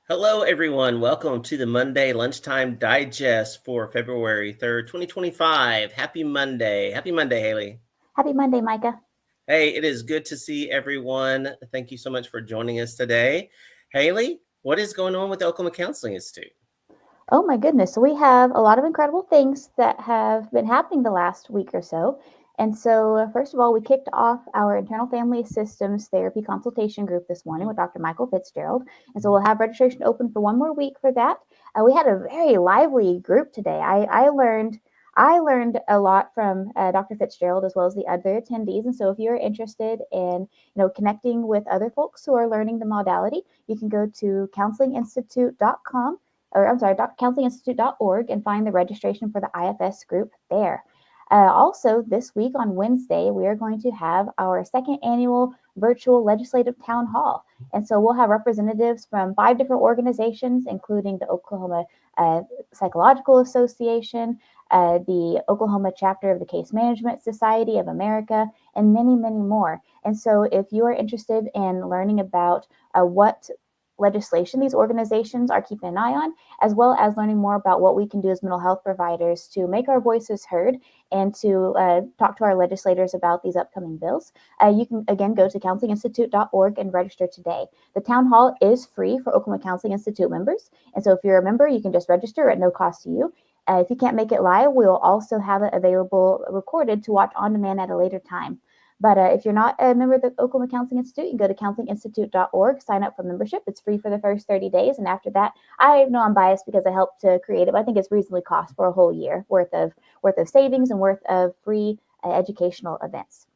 Hello, everyone. Welcome to the Monday Lunchtime Digest for February 3rd, 2025. Happy Monday. Happy Monday, Hayley. Happy Monday, Micah. Hey, it is good to see everyone. Thank you so much for joining us today. Hayley, what is going on with the Oklahoma Counseling Institute? Oh my goodness. So we have a lot of incredible things that have been happening the last week or so. And so, first of all, we kicked off our internal family systems therapy consultation group this morning with Dr. Michael Fitzgerald. And so we'll have registration open for one more week for that. We had a very lively group today. I learned a lot from Dr. Fitzgerald as well as the other attendees. And so, if you're interested in connecting with other folks who are learning the modality, you can go to counselinginstitute.com or I'm sorry, counselinginstitute.org and find the registration for the IFS group there. Also, this week on Wednesday, we are going to have our second annual virtual legislative town hall. And so we'll have representatives from 5 different organizations, including the Oklahoma Psychological Association, the Oklahoma chapter of the Case Management Society of America, and many, many more. And so if you are interested in learning about what legislation these organizations are keeping an eye on, as well as learning more about what we can do as mental health providers to make our voices heard and to talk to our legislators about these upcoming bills. You can, again, go to counselinginstitute.org and register today. The town hall is free for Oklahoma Counseling Institute members. And so if you're a member, you can just register at no cost to you. If you can't make it live, we'll also have it available recorded to watch on demand at a later time. But if you're not a member of the Oklahoma Counseling Institute, you can go to counselinginstitute.org, sign up for membership. It's free for the first 30 days. And after that, I know I'm biased because I helped to create it, but I think it's reasonably cost for a whole year worth of savings and worth of free educational events.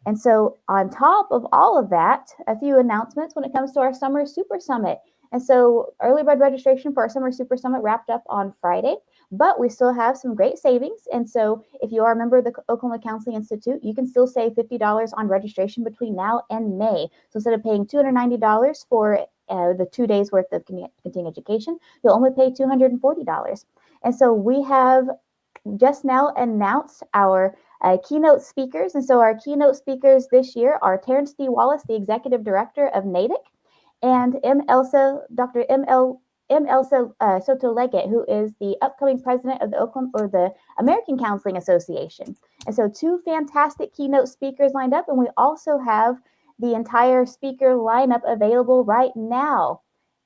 And so on top of all of that, a few announcements when it comes to our Summer Super Summit. And so early bird registration for our Summer Super Summit wrapped up on Friday, but we still have some great savings. And so if you are a member of the Oklahoma Counseling Institute, you can still save $50 on registration between now and May. So instead of paying $290 for the 2 days worth of continuing education, you'll only pay $240. And so we have just now announced our keynote speakers. And so our keynote speakers this year are Terrence D. Wallace, the Executive Director of NATIC, and Dr. Elsa Soto Leggett, who is the upcoming president of the American Counseling Association. And so 2 fantastic keynote speakers lined up, and we also have the entire speaker lineup available right now.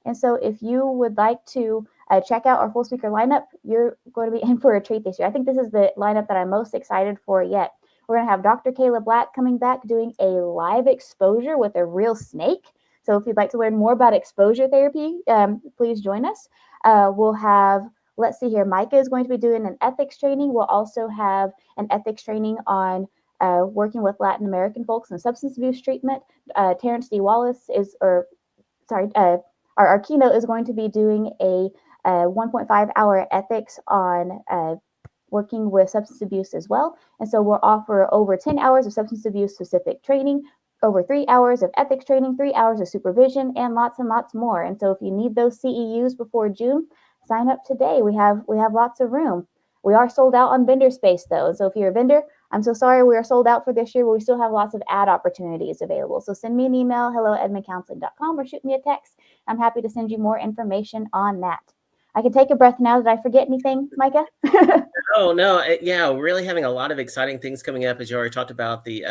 And so if you would like to check out our full speaker lineup, you're going to be in for a treat this year. I think this is the lineup that I'm most excited for yet. We're going to have Dr. Kayla Black coming back doing a live exposure with a real snake. So if you'd like to learn more about exposure therapy, please join us. We'll have, let's see here, Micah is going to be doing an ethics training. We'll also have an ethics training on working with Latin American folks in substance abuse treatment. Terrence D. Wallace our keynote is going to be doing a 1.5-hour ethics on working with substance abuse as well. And so we'll offer over 10 hours of substance abuse specific training, over 3 hours of ethics training, 3 hours of supervision, and lots more. And so if you need those CEUs before June, sign up today. We have lots of room. We are sold out on vendor space though. So if you're a vendor, I'm so sorry we are sold out for this year, but we still have lots of ad opportunities available. So send me an email, hello@edmondcounseling.com, or shoot me a text. I'm happy to send you more information on that. I can take a breath now. Did I forget anything, Micah? Oh, no. Yeah, we're really having a lot of exciting things coming up. As you already talked about, the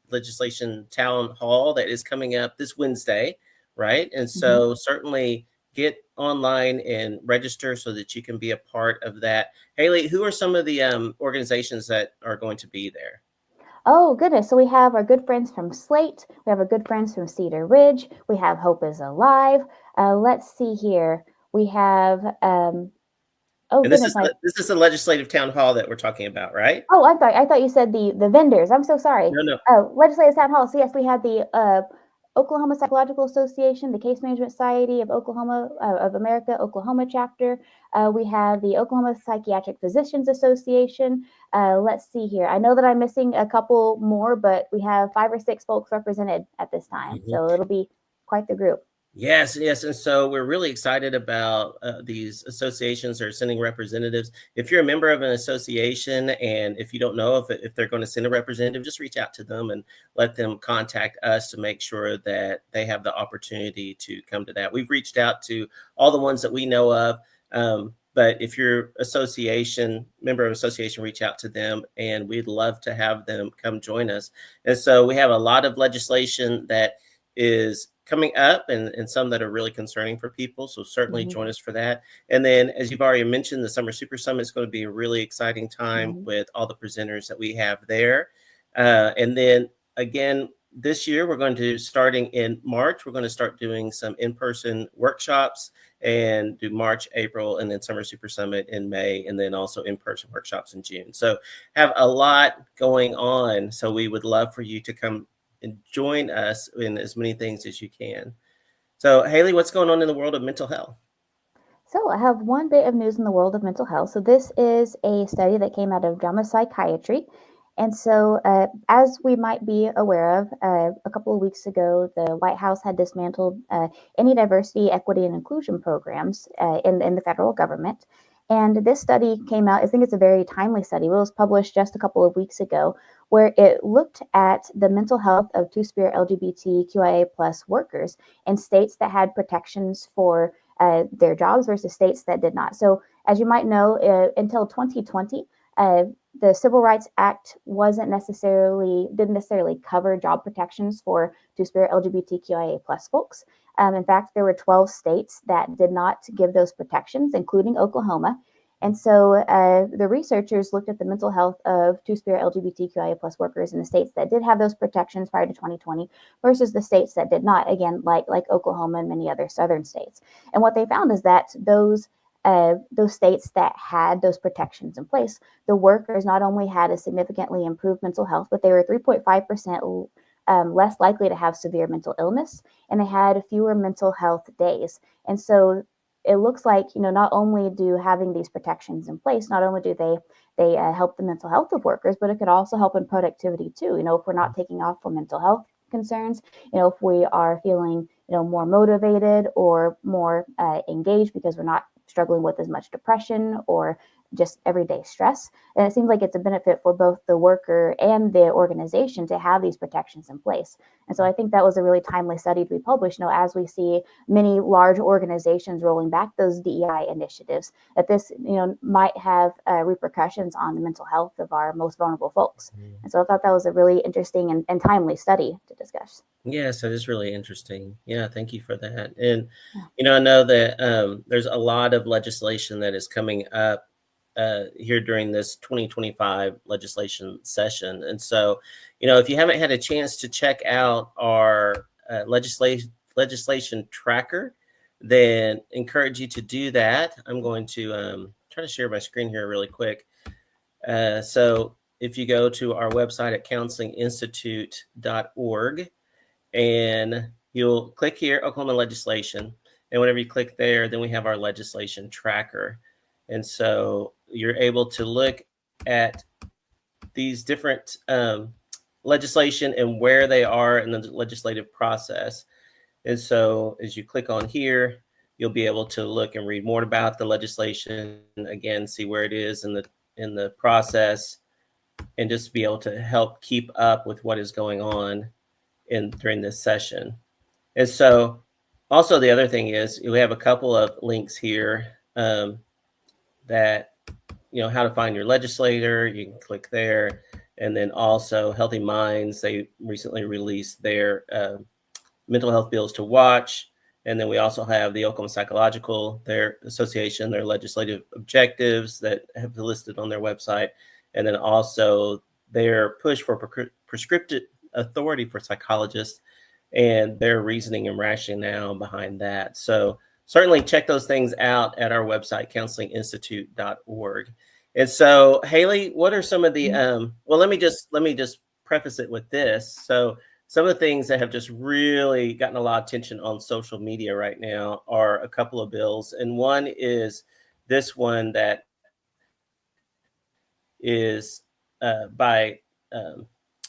legislation town hall that is coming up this Wednesday, right? And so certainly get online and register so that you can be a part of that. Hayley, who are some of the organizations that are going to be there? Oh, goodness. So we have our good friends from Slate. We have our good friends from Cedar Ridge. We have Hope is Alive. Let's see here. We have, and this is the legislative town hall that we're talking about, right? Oh, I thought you said the vendors. I'm so sorry. No. Oh, legislative town hall. So yes, we had the Oklahoma Psychological Association, the Case Management Society of Oklahoma of America, Oklahoma chapter. We have the Oklahoma Psychiatric Physicians Association. Let's see here. I know that I'm missing a couple more, but we have 5 or 6 folks represented at this time. So it'll be quite the group. Yes, yes. And so we're really excited about these associations that are sending representatives. If you're a member of an association and if you don't know if they're going to send a representative, just reach out to them and let them contact us to make sure that they have the opportunity to come to that. We've reached out to all the ones that we know of. But if you're member of association, reach out to them and we'd love to have them come join us. And so we have a lot of legislation that is coming up and some that are really concerning for people. So certainly Hmm. join us for that. And then, as you've already mentioned, the Summer Super Summit is going to be a really exciting time Hmm. with all the presenters that we have there. And then again, this year, we're going to, starting in March, we're going to start doing some in-person workshops and do March, April, and then Summer Super Summit in May, and then also in-person workshops in June. So have a lot going on. So we would love for you to come and join us in as many things as you can. So, Hayley, what's going on in the world of mental health? So, I have one bit of news in the world of mental health. So, this is a study that came out of JAMA Psychiatry. And so, as we might be aware of, a couple of weeks ago, the White House had dismantled any diversity, equity, and inclusion programs in the federal government. And this study came out, I think it's a very timely study. It was published just a couple of weeks ago, where it looked at the mental health of Two Spirit LGBTQIA plus workers in states that had protections for their jobs versus states that did not. So, as you might know, until 2020, uh, the Civil Rights Act didn't necessarily cover job protections for Two-Spirit LGBTQIA plus folks. In fact, there were 12 states that did not give those protections, including Oklahoma. And so the researchers looked at the mental health of Two-Spirit LGBTQIA plus workers in the states that did have those protections prior to 2020 versus the states that did not, again, like Oklahoma and many other southern states. And what they found is that those states that had those protections in place, the workers not only had a significantly improved mental health, but they were 3.5% less likely to have severe mental illness, and they had fewer mental health days. And so it looks like, not only do having these protections in place, not only do they help the mental health of workers, but it could also help in productivity too. If we're not taking off for mental health concerns, if we are feeling more motivated or more engaged because we're not struggling with as much depression or just everyday stress. And it seems like it's a benefit for both the worker and the organization to have these protections in place. And so I think that was a really timely study to be published, as we see many large organizations rolling back those DEI initiatives, that this, might have repercussions on the mental health of our most vulnerable folks. And so I thought that was a really interesting and timely study to discuss. Yes, that is really interesting. Yeah, thank you for that. And, Yeah. I know that there's a lot of legislation that is coming up here during this 2025 legislation session. And so, if you haven't had a chance to check out our legislation tracker, then encourage you to do that. I'm going to try to share my screen here really quick. So if you go to our website at counselinginstitute.org, and you'll click here, Oklahoma legislation. And whenever you click there, then we have our legislation tracker. And so you're able to look at these different legislation and where they are in the legislative process. And so as you click on here, you'll be able to look and read more about the legislation, again, see where it is in the process, and just be able to help keep up with what is going on during this session. And so also the other thing is we have a couple of links here that, how to find your legislator. You can click there. And then also Healthy Minds, they recently released their mental health bills to watch. And then we also have the Oklahoma Psychological, their association, their legislative objectives that have listed on their website. And then also their push for prescriptive authority for psychologists and their reasoning and rationale behind that. So certainly check those things out at our website, counselinginstitute.org. And so, Hayley, what are some of the well, let me just preface it with this. So some of the things that have just really gotten a lot of attention on social media right now are a couple of bills. And one is this one that is by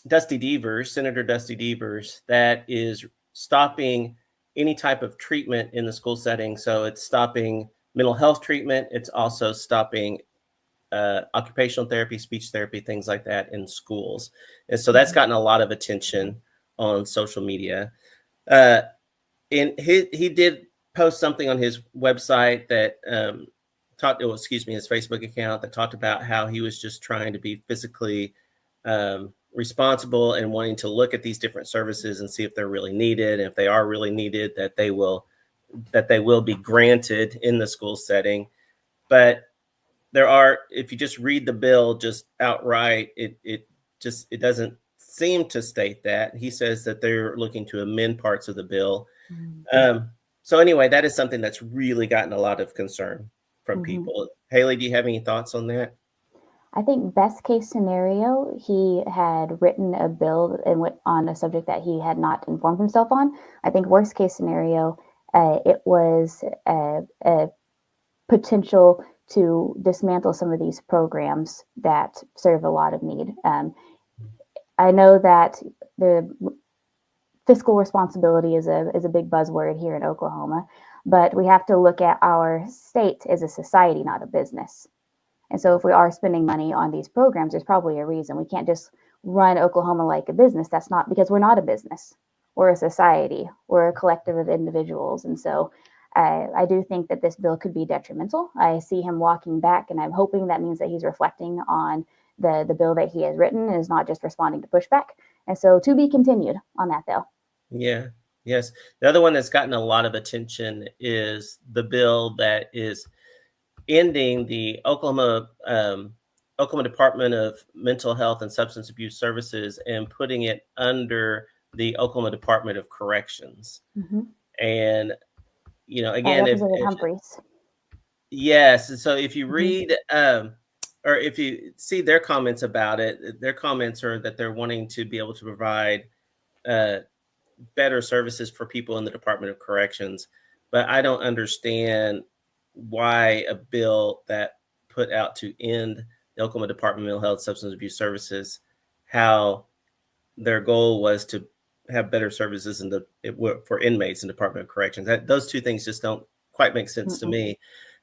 Dusty Devers, Senator Dusty Devers, that is stopping any type of treatment in the school setting. So it's stopping mental health treatment. It's also stopping occupational therapy, speech therapy, things like that in schools. And so that's gotten a lot of attention on social media. And he did post something on his website that his Facebook account that talked about how he was just trying to be physically responsible and wanting to look at these different services and see if they're really needed. And if they are really needed, that they will be granted in the school setting. But if you just read the bill just outright, it doesn't seem to state that. He says that they're looking to amend parts of the bill. So anyway, that is something that's really gotten a lot of concern from people. Hayley, do you have any thoughts on that? I think best case scenario, he had written a bill on a subject that he had not informed himself on. I think worst case scenario, it was a potential to dismantle some of these programs that serve a lot of need. I know that the fiscal responsibility is a big buzzword here in Oklahoma, but we have to look at our state as a society, not a business. And so if we are spending money on these programs, there's probably a reason. We can't just run Oklahoma like a business. That's not, because we're not a business. We're a society. We're a collective of individuals. And so I do think that this bill could be detrimental. I see him walking back, and I'm hoping that means that he's reflecting on the bill that he has written and is not just responding to pushback. And so to be continued on that, though. Yeah. Yes. The other one that's gotten a lot of attention is the bill that is ending the Oklahoma Department of Mental Health and Substance Abuse Services and putting it under the Oklahoma Department of Corrections. And, again, Representative Humphreys. Yes. And so if you read or if you see their comments about it, their comments are that they're wanting to be able to provide better services for people in the Department of Corrections. But I don't understand why a bill that put out to end the Oklahoma Department of Mental Health Substance Abuse Services, how their goal was to have better services for inmates in the Department of Corrections. Those two things just don't quite make sense to me.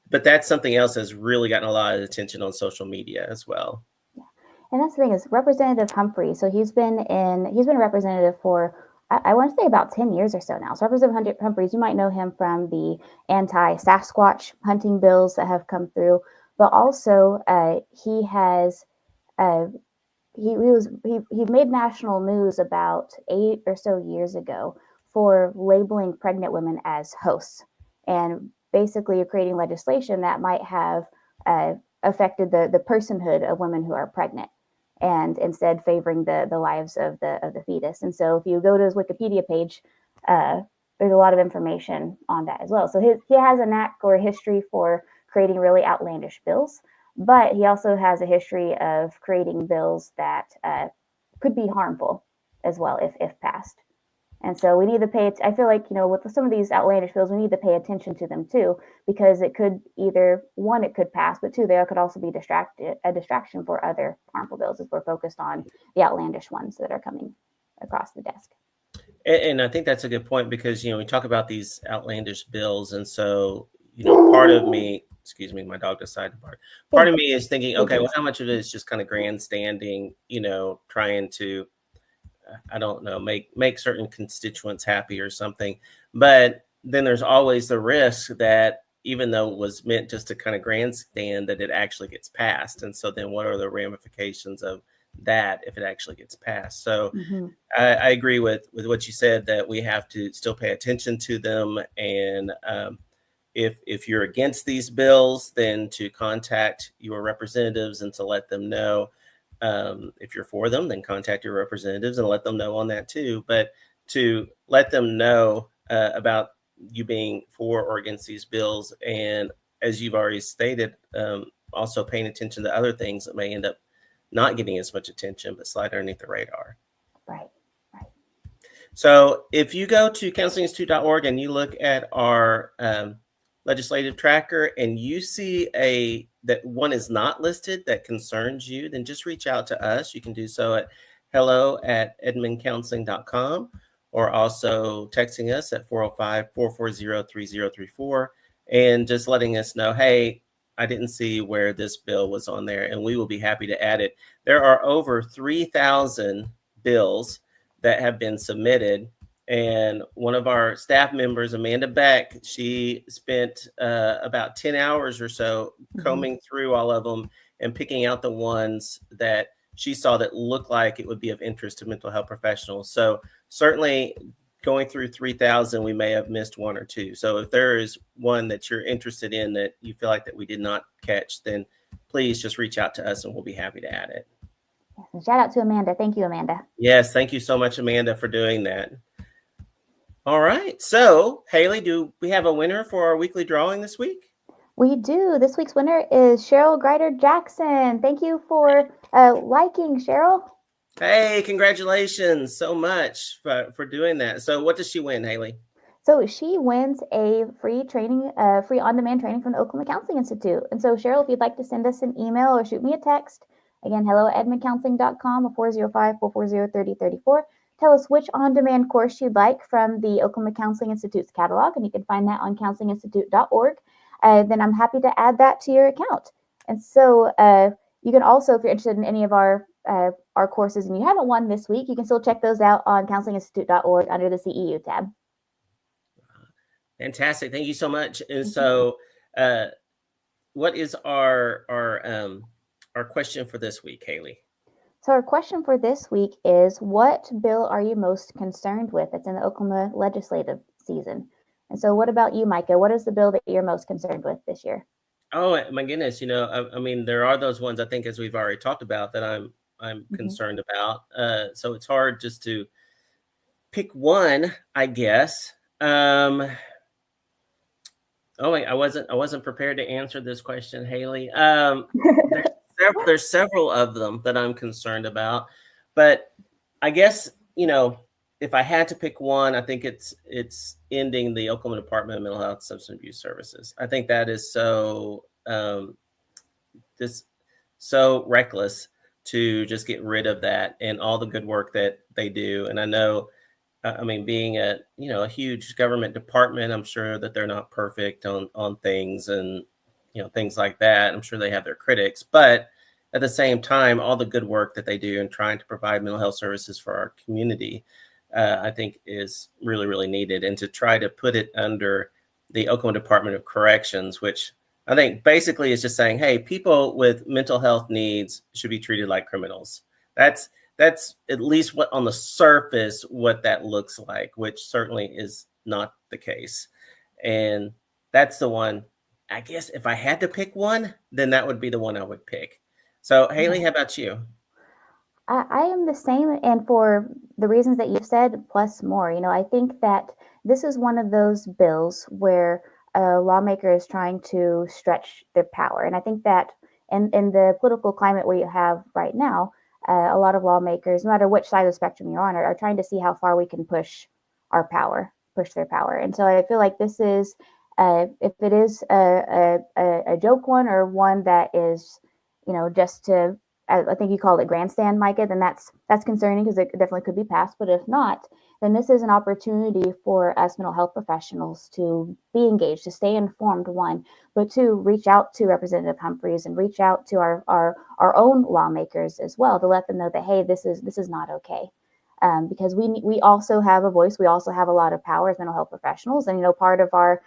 But that's something else that's really gotten a lot of attention on social media as well. Yeah. And that's the thing is Representative Humphrey. So he's been a representative for, I want to say about 10 years or so now. So Representative Humphreys, you might know him from the anti-Sasquatch hunting bills that have come through, but also he has he made national news about 8 or so years ago for labeling pregnant women as hosts and basically creating legislation that might have affected the personhood of women who are pregnant, and instead favoring the lives of the fetus. And so if you go to his Wikipedia page, there's a lot of information on that as well. So he has a knack or a history for creating really outlandish bills, but he also has a history of creating bills that could be harmful as well if passed. And so we need to I feel like, with some of these outlandish bills, we need to pay attention to them too, because it could either, one, it could pass, but two, there could also be a distraction for other harmful bills if we're focused on the outlandish ones that are coming across the desk. And I think that's a good point because, we talk about these outlandish bills. And so, part of me, excuse me, my dog decided to bark. Part of me is thinking, okay, well, how much of it is just kind of grandstanding, trying to, I don't know, make certain constituents happy or something. But then there's always the risk that even though it was meant just to kind of grandstand, that it actually gets passed. And so then what are the ramifications of that if it actually gets passed? So I agree with what you said, that we have to still pay attention to them. And if you're against these bills, then to contact your representatives and to let them know. If you're for them, then contact your representatives and let them know on that too. But to let them know about you being for or against these bills, and as you've already stated, also paying attention to other things that may end up not getting as much attention but slide underneath the radar. Right. So if you go to counselinginstitute.org and you look at our legislative tracker and you see that one is not listed that concerns you, then just reach out to us. You can do so at hello@edmondcounseling.com, or also texting us at 405-440-3034 and just letting us know, hey, I didn't see where this bill was on there, and we will be happy to add it. There are over 3,000 bills that have been submitted. And one of our staff members, Amanda Beck, she spent about 10 hours or so combing through all of them and picking out the ones that she saw that looked like it would be of interest to mental health professionals. So certainly going through 3,000, we may have missed one or two. So if there is one that you're interested in that you feel like that we did not catch, then please just reach out to us and we'll be happy to add it. And shout out to Amanda. Thank you, Amanda. Yes, thank you so much, Amanda, for doing that. All right. So, Hayley, do we have a winner for our weekly drawing this week? We do. This week's winner is Cheryl Greider Jackson. Thank you for liking, Cheryl. Hey, congratulations so much for doing that. So what does she win, Hayley? So she wins a free training, free on-demand training from the Oklahoma Counseling Institute. And so, Cheryl, if you'd like to send us an email or shoot me a text, again, hello@edmondcounseling.com or 405-440-3034. Tell us which on-demand course you'd like from the Oklahoma Counseling Institute's catalog, and you can find that on counselinginstitute.org. Then I'm happy to add that to your account. And so you can also, if you're interested in any of our courses and you haven't won this week, you can still check those out on counselinginstitute.org under the CEU tab. Fantastic. Thank you so much. And so what is our question for this week, Hayley? So our question for this week is, what bill are you most concerned with? It's in the Oklahoma legislative season. And so what about you, Micah? What is the bill that you're most concerned with this year? Oh, my goodness. I mean, there are those ones, I think, as we've already talked about, that I'm concerned about. So it's hard just to pick one, I guess. Oh wait, I wasn't prepared to answer this question, Hayley. There's several of them that I'm concerned about, but I guess, if I had to pick one, I think it's ending the Oklahoma Department of Mental Health and Substance Abuse Services. I think that is so reckless to just get rid of that and all the good work that they do. And I know, being a huge government department, I'm sure that they're not perfect on things and things like that. I'm sure they have their critics, but at the same time, all the good work that they do in trying to provide mental health services for our community, I think is really, really needed. And to try to put it under the Oklahoma Department of Corrections, which I think basically is just saying, hey, people with mental health needs should be treated like criminals. That's at least what on the surface, what that looks like, which certainly is not the case. And that's the one, I guess if I had to pick one, then that would be the one I would pick. So Hayley, how about you? I am the same, and for the reasons that you've said, plus more. I think that this is one of those bills where a lawmaker is trying to stretch their power. And I think that in the political climate we have right now, a lot of lawmakers, no matter which side of the spectrum you're on, are trying to see how far we can push their power. And so I feel like this is, if it is a joke one or one that is, just to, I think you called it grandstand, Micah, then that's concerning because it definitely could be passed. But if not, then this is an opportunity for us mental health professionals to be engaged, to stay informed, one, but two, reach out to Representative Humphreys and reach out to our own lawmakers as well to let them know that, hey, this is not okay. Because we also have a voice. We also have a lot of power as mental health professionals. And, part of our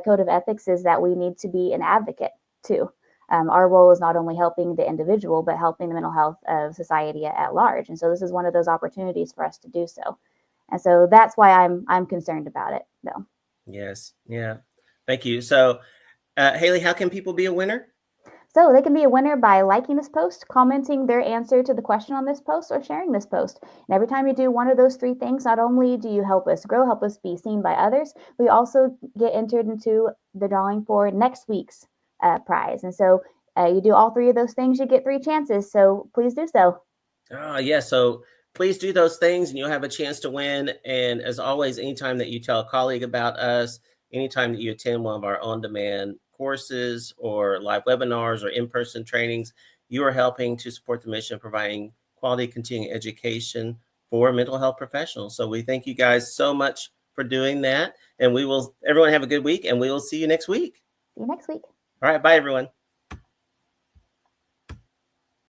code of ethics is that we need to be an advocate too. Our role is not only helping the individual, but helping the mental health of society at large. And so this is one of those opportunities for us to do so. And so that's why I'm concerned about it, though. Yes. Yeah. Thank you. So, Hayley, how can people be a winner? So they can be a winner by liking this post, commenting their answer to the question on this post, or sharing this post. And every time you do one of those three things, not only do you help us grow, help us be seen by others, we also get entered into the drawing for next week's prize. And so you do all three of those things, you get 3 chances. So please do so. Oh, yeah. So please do those things and you'll have a chance to win. And as always, anytime that you tell a colleague about us, anytime that you attend one of our on-demand courses or live webinars or in-person trainings, you are helping to support the mission of providing quality continuing education for mental health professionals. So we thank you guys so much for doing that. And everyone have a good week, and we will see you next week. See you next week. All right. Bye, everyone.